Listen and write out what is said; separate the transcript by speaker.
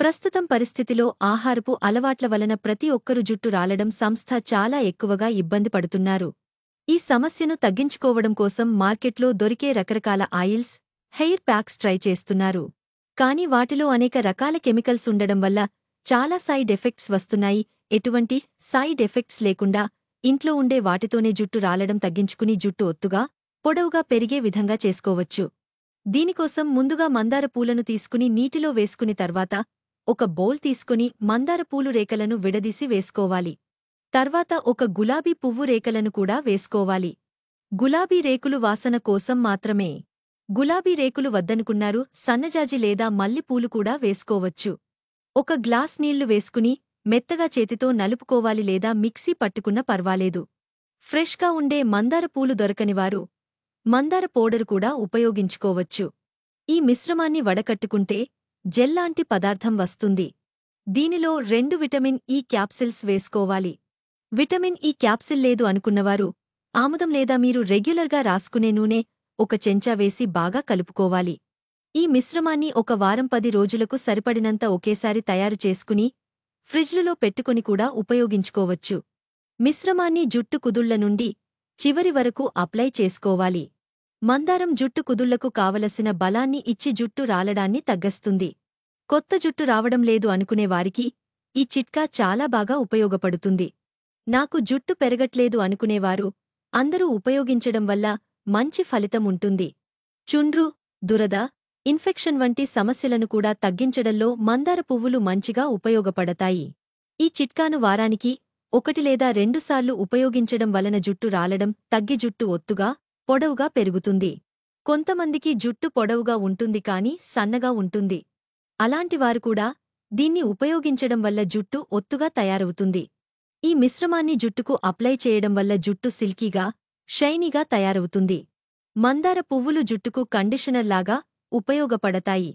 Speaker 1: ప్రస్తుతం పరిస్థితిలో ఆహారపు అలవాట్ల వలన ప్రతి ఒక్కరు జుట్టు రాలడం సంస్థ చాలా ఎక్కువగా ఇబ్బంది పడుతున్నారు. ఈ సమస్యను తగ్గించుకోవడం కోసం మార్కెట్లో దొరికే రకరకాల ఆయిల్స్, హెయిర్ ప్యాక్స్ ట్రై చేస్తున్నారు. కానీ వాటిలో అనేక రకాల కెమికల్స్ ఉండడం వల్ల చాలా సైడ్ ఎఫెక్ట్స్ వస్తున్నాయి. ఎటువంటి సైడ్ ఎఫెక్ట్స్ లేకుండా ఇంట్లో ఉండే వాటితోనే జుట్టు రాలడం తగ్గించుకుని జుట్టు ఒత్తుగా, పొడవుగా పెరిగే విధంగా చేసుకోవచ్చు. దీనికోసం ముందుగా మందార పూలను తీసుకుని నీటిలో వేసుకుని తర్వాత ఒక బౌల్ తీసుకుని మందార పూలు రేకలను విడదీసి వేసుకోవాలి. తర్వాత ఒక గులాబీ పువ్వు రేకలను కూడా వేసుకోవాలి. గులాబీ రేకులు వాసన కోసం మాత్రమే. గులాబీ రేకులు వద్దనుకున్నారు సన్నజాజి లేదా మల్లిపూలు కూడా వేసుకోవచ్చు. ఒక గ్లాస్ నీళ్లు వేసుకుని మెత్తగా చేతితో నలుపుకోవాలి లేదా మిక్సీ పట్టుకున్న పర్వాలేదు. ఫ్రెష్గా ఉండే మందార పూలు దొరకనివారు మందార పౌడరు కూడా ఉపయోగించుకోవచ్చు. ఈ మిశ్రమాన్ని వడకట్టుకుంటే జెల్లాంటి పదార్థం వస్తుంది. దీనిలో 2 విటమిన్ ఇ క్యాప్సిల్స్ వేసుకోవాలి. విటమిన్ ఇ క్యాప్సిల్ లేదు అనుకున్నవారు ఆముదం లేదా మీరు రెగ్యులర్గా రాసుకునే నూనె 1 చెంచా వేసి బాగా కలుపుకోవాలి. ఈ మిశ్రమాన్ని ఒక వారం 10 రోజులకు సరిపడినంత ఒకేసారి తయారు చేసుకుని ఫ్రిడ్జ్లో పెట్టుకుని కూడా ఉపయోగించుకోవచ్చు. మిశ్రమాన్ని జుట్టు కుదుళ్ల నుండి చివరి వరకు అప్లై చేసుకోవాలి. మందారం జుట్టు కుదుళ్లకు కావలసిన బలాన్ని ఇచ్చి జుట్టు రాలడాన్ని తగ్గస్తుంది. కొత్త జుట్టు రావడం లేదు అనుకునే వారికి ఈ చిట్కా చాలా బాగా ఉపయోగపడుతుంది. నాకు జుట్టు పెరగట్లేదు అనుకునేవారు అందరూ ఉపయోగించడం వల్ల మంచి ఫలితం ఉంటుంది. చుండ్రు, దురద, ఇన్ఫెక్షన్ వంటి సమస్యలను కూడా తగ్గించడంలో మందార పువ్వులు మంచిగా ఉపయోగపడతాయి. ఈ చిట్కాను వారానికి 1 లేదా 2 సార్లు ఉపయోగించడం వలన జుట్టు రాలడం తగ్గి జుట్టు ఒత్తుగా, పొడవుగా పెరుగుతుంది. కొంతమందికి జుట్టు పొడవుగా ఉంటుంది కానీ సన్నగా ఉంటుంది. అలాంటివారు కూడా దీన్ని ఉపయోగించడం వల్ల జుట్టు ఒత్తుగా తయారవుతుంది. ఈ మిశ్రమాన్ని జుట్టుకు అప్లై చేయడం వల్ల జుట్టు సిల్కీగా, షైనీగా తయారవుతుంది. మందార పువ్వులు జుట్టుకు కండిషనర్ లాగా ఉపయోగపడతాయి.